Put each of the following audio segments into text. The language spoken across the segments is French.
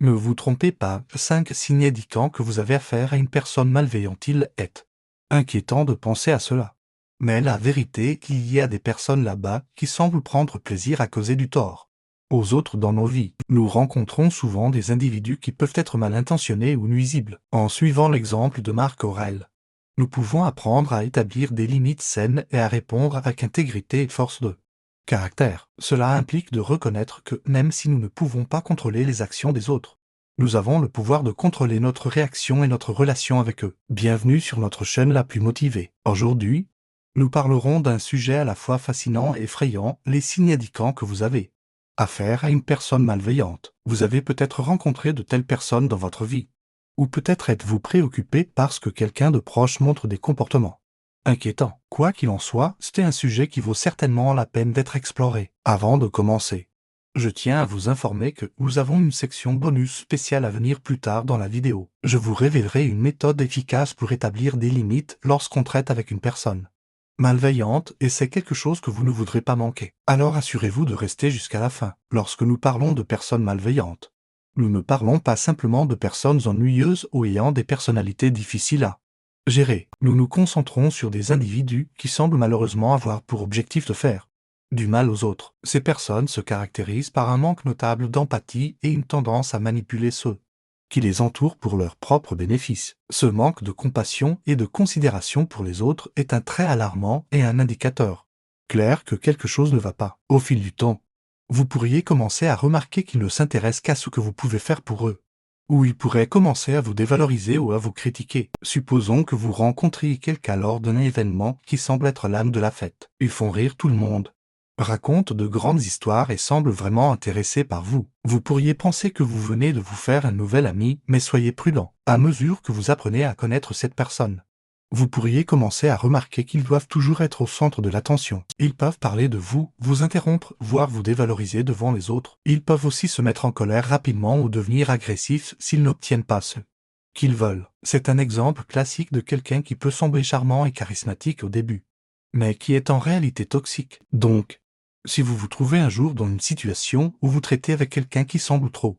Ne vous trompez pas, 5 signes indiquant que vous avez affaire à une personne malveillante. Il est inquiétant de penser à cela. Mais la vérité est qu'il y a des personnes là-bas qui semblent prendre plaisir à causer du tort aux autres dans nos vies. Nous rencontrons souvent des individus qui peuvent être mal intentionnés ou nuisibles. En suivant l'exemple de Marc Aurèle, nous pouvons apprendre à établir des limites saines et à répondre avec intégrité et force de caractère. Cela implique de reconnaître que, même si nous ne pouvons pas contrôler les actions des autres, nous avons le pouvoir de contrôler notre réaction et notre relation avec eux. Bienvenue sur notre chaîne la plus motivée. Aujourd'hui, nous parlerons d'un sujet à la fois fascinant et effrayant, les signes indiquant que vous avez affaire à une personne malveillante. Vous avez peut-être rencontré de telles personnes dans votre vie. Ou peut-être êtes-vous préoccupé parce que quelqu'un de proche montre des comportements inquiétants. Quoi qu'il en soit, c'est un sujet qui vaut certainement la peine d'être exploré. Avant de commencer, je tiens à vous informer que nous avons une section bonus spéciale à venir plus tard dans la vidéo. Je vous révélerai une méthode efficace pour établir des limites lorsqu'on traite avec une personne malveillante, et c'est quelque chose que vous ne voudrez pas manquer. Alors assurez-vous de rester jusqu'à la fin. Lorsque nous parlons de personnes malveillantes, nous ne parlons pas simplement de personnes ennuyeuses ou ayant des personnalités difficiles à gérer. Nous nous concentrons sur des individus qui semblent malheureusement avoir pour objectif de faire du mal aux autres. Ces personnes se caractérisent par un manque notable d'empathie et une tendance à manipuler ceux qui les entourent pour leur propre bénéfice. Ce manque de compassion et de considération pour les autres est un trait alarmant et un indicateur clair que quelque chose ne va pas. Au fil du temps, vous pourriez commencer à remarquer qu'ils ne s'intéressent qu'à ce que vous pouvez faire pour eux, ou ils pourraient commencer à vous dévaloriser ou à vous critiquer. Supposons que vous rencontriez quelqu'un lors d'un événement qui semble être l'âme de la fête. Ils font rire tout le monde, racontent de grandes histoires et semblent vraiment intéressés par vous. Vous pourriez penser que vous venez de vous faire un nouvel ami, mais soyez prudent. À mesure que vous apprenez à connaître cette personne, vous pourriez commencer à remarquer qu'ils doivent toujours être au centre de l'attention. Ils peuvent parler de vous, vous interrompre, voire vous dévaloriser devant les autres. Ils peuvent aussi se mettre en colère rapidement ou devenir agressifs s'ils n'obtiennent pas ce qu'ils veulent. C'est un exemple classique de quelqu'un qui peut sembler charmant et charismatique au début, mais qui est en réalité toxique. Donc, si vous vous trouvez un jour dans une situation où vous traitez avec quelqu'un qui semble trop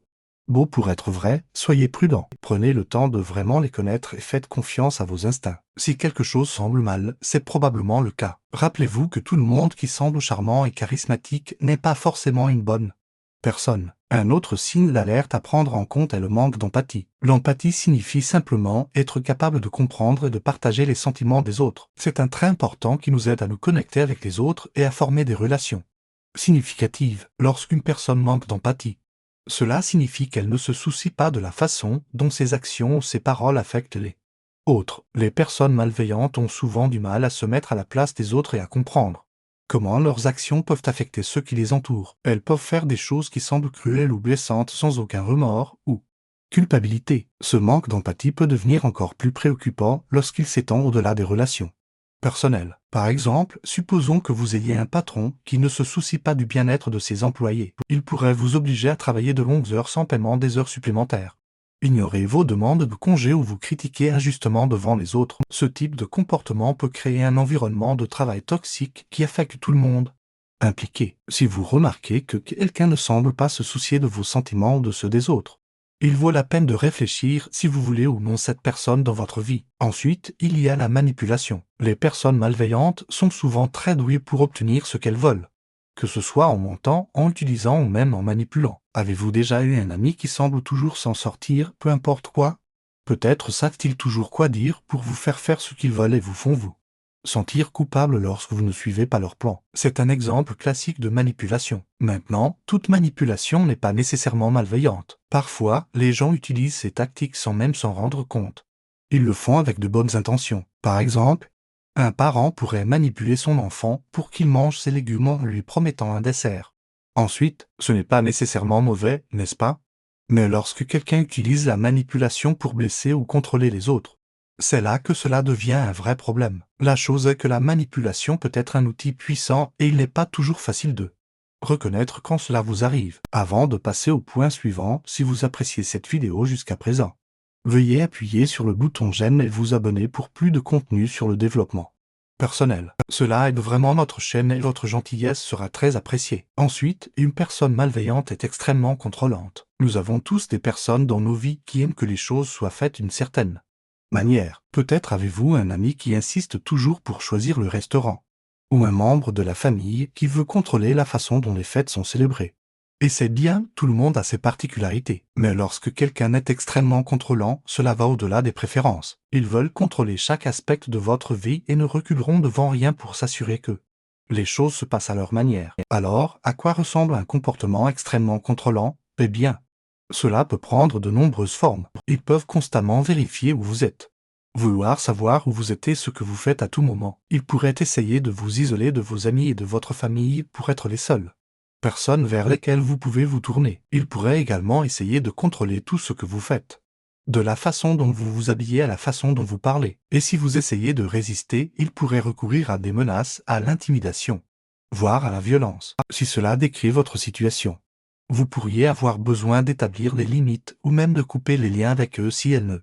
beau pour être vrai, soyez prudent. Prenez le temps de vraiment les connaître et faites confiance à vos instincts. Si quelque chose semble mal, c'est probablement le cas. Rappelez-vous que tout le monde qui semble charmant et charismatique n'est pas forcément une bonne personne. Un autre signe d'alerte à prendre en compte est le manque d'empathie. L'empathie signifie simplement être capable de comprendre et de partager les sentiments des autres. C'est un trait important qui nous aide à nous connecter avec les autres et à former des relations significatives. Lorsqu'une personne manque d'empathie, cela signifie qu'elle ne se soucie pas de la façon dont ses actions ou ses paroles affectent les autres. Les personnes malveillantes ont souvent du mal à se mettre à la place des autres et à comprendre comment leurs actions peuvent affecter ceux qui les entourent. Elles peuvent faire des choses qui semblent cruelles ou blessantes sans aucun remords ou culpabilité. Ce manque d'empathie peut devenir encore plus préoccupant lorsqu'il s'étend au-delà des relations personnelles. Par exemple, supposons que vous ayez un patron qui ne se soucie pas du bien-être de ses employés. Il pourrait vous obliger à travailler de longues heures sans paiement des heures supplémentaires, ignorer vos demandes de congé ou vous critiquer injustement devant les autres. Ce type de comportement peut créer un environnement de travail toxique qui affecte tout le monde impliqué. Si vous remarquez que quelqu'un ne semble pas se soucier de vos sentiments ou de ceux des autres, il vaut la peine de réfléchir si vous voulez ou non cette personne dans votre vie. Ensuite, il y a la manipulation. Les personnes malveillantes sont souvent très douées pour obtenir ce qu'elles veulent, que ce soit en mentant, en utilisant ou même en manipulant. Avez-vous déjà eu un ami qui semble toujours s'en sortir, peu importe quoi? Peut-être savent-ils toujours quoi dire pour vous faire ce qu'ils veulent et vous font vous sentir coupable lorsque vous ne suivez pas leur plan. C'est un exemple classique de manipulation. Maintenant, toute manipulation n'est pas nécessairement malveillante. Parfois, les gens utilisent ces tactiques sans même s'en rendre compte. Ils le font avec de bonnes intentions. Par exemple, un parent pourrait manipuler son enfant pour qu'il mange ses légumes en lui promettant un dessert. Ensuite, ce n'est pas nécessairement mauvais, n'est-ce pas? Mais lorsque quelqu'un utilise la manipulation pour blesser ou contrôler les autres, c'est là que cela devient un vrai problème. La chose est que la manipulation peut être un outil puissant et il n'est pas toujours facile de reconnaître quand cela vous arrive. Avant de passer au point suivant, si vous appréciez cette vidéo jusqu'à présent, veuillez appuyer sur le bouton j'aime et vous abonner pour plus de contenu sur le développement personnel. Cela aide vraiment notre chaîne et votre gentillesse sera très appréciée. Ensuite, une personne malveillante est extrêmement contrôlante. Nous avons tous des personnes dans nos vies qui aiment que les choses soient faites d'une certaine manière. Peut-être avez-vous un ami qui insiste toujours pour choisir le restaurant, ou un membre de la famille qui veut contrôler la façon dont les fêtes sont célébrées. Et c'est bien, tout le monde a ses particularités. Mais lorsque quelqu'un est extrêmement contrôlant, cela va au-delà des préférences. Ils veulent contrôler chaque aspect de votre vie et ne reculeront devant rien pour s'assurer que les choses se passent à leur manière. Alors, à quoi ressemble un comportement extrêmement contrôlant? Eh bien, cela peut prendre de nombreuses formes. Ils peuvent constamment vérifier où vous êtes, vouloir savoir où vous êtes et ce que vous faites à tout moment. Ils pourraient essayer de vous isoler de vos amis et de votre famille pour être les seuls personnes vers lesquelles vous pouvez vous tourner. Ils pourraient également essayer de contrôler tout ce que vous faites, de la façon dont vous vous habillez à la façon dont vous parlez. Et si vous essayez de résister, ils pourraient recourir à des menaces, à l'intimidation, voire à la violence. Si cela décrit votre situation, vous pourriez avoir besoin d'établir des limites ou même de couper les liens avec eux si elles ne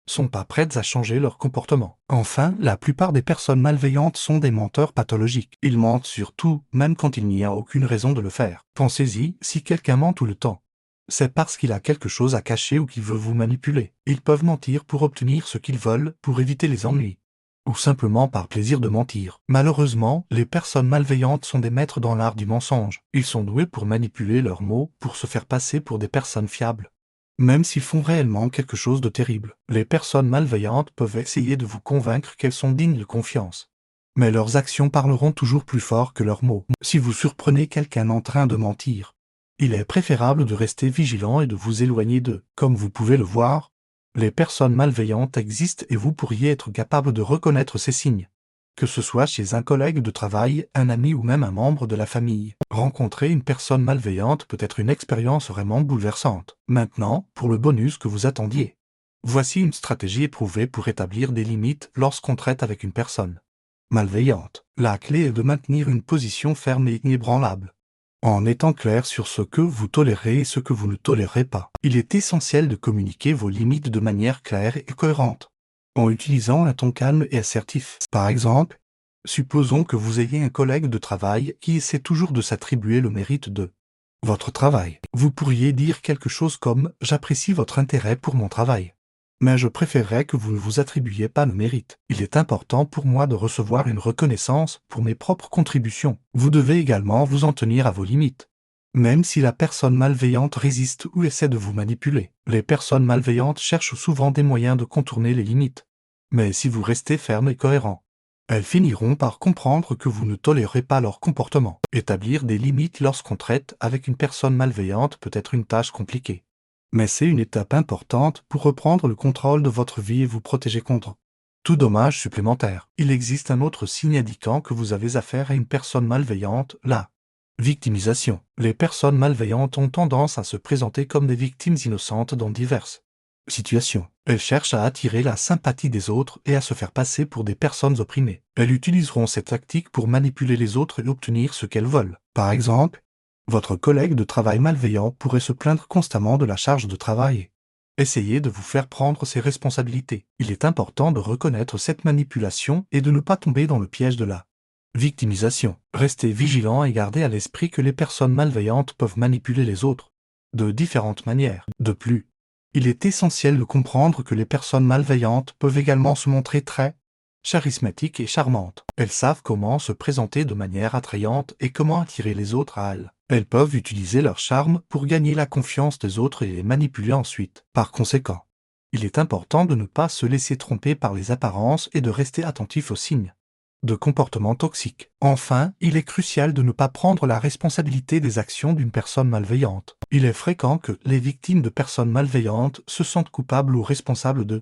sont pas prêtes à changer leur comportement. Enfin, la plupart des personnes malveillantes sont des menteurs pathologiques. Ils mentent sur tout, même quand il n'y a aucune raison de le faire. Pensez-y, si quelqu'un ment tout le temps, c'est parce qu'il a quelque chose à cacher ou qu'il veut vous manipuler. Ils peuvent mentir pour obtenir ce qu'ils veulent, pour éviter les ennuis, ou simplement par plaisir de mentir. Malheureusement, les personnes malveillantes sont des maîtres dans l'art du mensonge. Ils sont doués pour manipuler leurs mots, pour se faire passer pour des personnes fiables, même s'ils font réellement quelque chose de terrible. Les personnes malveillantes peuvent essayer de vous convaincre qu'elles sont dignes de confiance, mais leurs actions parleront toujours plus fort que leurs mots. Si vous surprenez quelqu'un en train de mentir, il est préférable de rester vigilant et de vous éloigner d'eux. Comme vous pouvez le voir, les personnes malveillantes existent et vous pourriez être capable de reconnaître ces signes, que ce soit chez un collègue de travail, un ami ou même un membre de la famille. Rencontrer une personne malveillante peut être une expérience vraiment bouleversante. Maintenant, pour le bonus que vous attendiez. Voici une stratégie éprouvée pour établir des limites lorsqu'on traite avec une personne malveillante. La clé est de maintenir une position ferme et inébranlable, en étant clair sur ce que vous tolérez et ce que vous ne tolérez pas. Il est essentiel de communiquer vos limites de manière claire et cohérente, en utilisant un ton calme et assertif. Par exemple, supposons que vous ayez un collègue de travail qui essaie toujours de s'attribuer le mérite de votre travail. Vous pourriez dire quelque chose comme « J'apprécie votre intérêt pour mon travail, mais je préférerais que vous ne vous attribuiez pas le mérite. Il est important pour moi de recevoir une reconnaissance pour mes propres contributions. » Vous devez également vous en tenir à vos limites, même si la personne malveillante résiste ou essaie de vous manipuler. Les personnes malveillantes cherchent souvent des moyens de contourner les limites. Mais si vous restez ferme et cohérent, elles finiront par comprendre que vous ne tolérez pas leur comportement. Établir des limites lorsqu'on traite avec une personne malveillante peut être une tâche compliquée, mais c'est une étape importante pour reprendre le contrôle de votre vie et vous protéger contre tout dommage supplémentaire. Il existe un autre signe indiquant que vous avez affaire à une personne malveillante, la victimisation. Les personnes malveillantes ont tendance à se présenter comme des victimes innocentes dans diverses situations. Elles cherchent à attirer la sympathie des autres et à se faire passer pour des personnes opprimées. Elles utiliseront cette tactique pour manipuler les autres et obtenir ce qu'elles veulent. Par exemple, votre collègue de travail malveillant pourrait se plaindre constamment de la charge de travail et essayer de vous faire prendre ses responsabilités. Il est important de reconnaître cette manipulation et de ne pas tomber dans le piège de la victimisation. Restez vigilant et gardez à l'esprit que les personnes malveillantes peuvent manipuler les autres de différentes manières. De plus, il est essentiel de comprendre que les personnes malveillantes peuvent également se montrer très charismatiques et charmantes. Elles savent comment se présenter de manière attrayante et comment attirer les autres à elles. Elles peuvent utiliser leur charme pour gagner la confiance des autres et les manipuler ensuite. Par conséquent, il est important de ne pas se laisser tromper par les apparences et de rester attentif aux signes de comportement toxique. Enfin, il est crucial de ne pas prendre la responsabilité des actions d'une personne malveillante. Il est fréquent que les victimes de personnes malveillantes se sentent coupables ou responsables de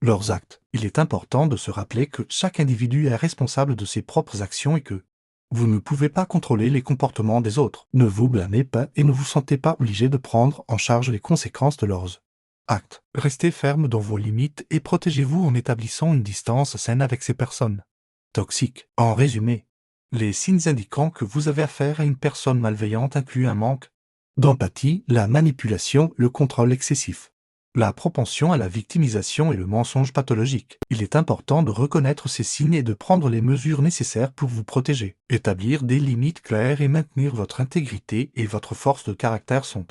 leurs actes. Il est important de se rappeler que chaque individu est responsable de ses propres actions et que vous ne pouvez pas contrôler les comportements des autres. Ne vous blâmez pas et ne vous sentez pas obligé de prendre en charge les conséquences de leurs actes. Restez ferme dans vos limites et protégez-vous en établissant une distance saine avec ces personnes toxiques. En résumé, les signes indiquant que vous avez affaire à une personne malveillante incluent un manque d'empathie, la manipulation, le contrôle excessif, La propension à la victimisation et le mensonge pathologique. Il est important de reconnaître ces signes et de prendre les mesures nécessaires pour vous protéger. Établir des limites claires et maintenir votre intégrité et votre force de caractère sont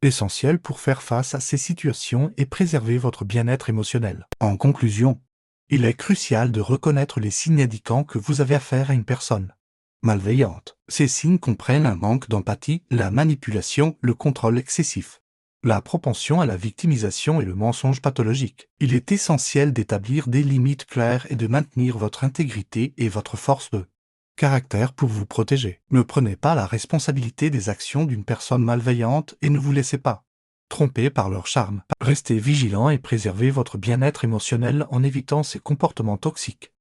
essentiels pour faire face à ces situations et préserver votre bien-être émotionnel. En conclusion, il est crucial de reconnaître les signes indiquant que vous avez affaire à une personne malveillante. Ces signes comprennent un manque d'empathie, la manipulation, le contrôle excessif, la propension à la victimisation et le mensonge pathologique. Il est essentiel d'établir des limites claires et de maintenir votre intégrité et votre force de caractère pour vous protéger. Ne prenez pas la responsabilité des actions d'une personne malveillante et ne vous laissez pas tromper par leur charme. Restez vigilant et préservez votre bien-être émotionnel en évitant ces comportements toxiques.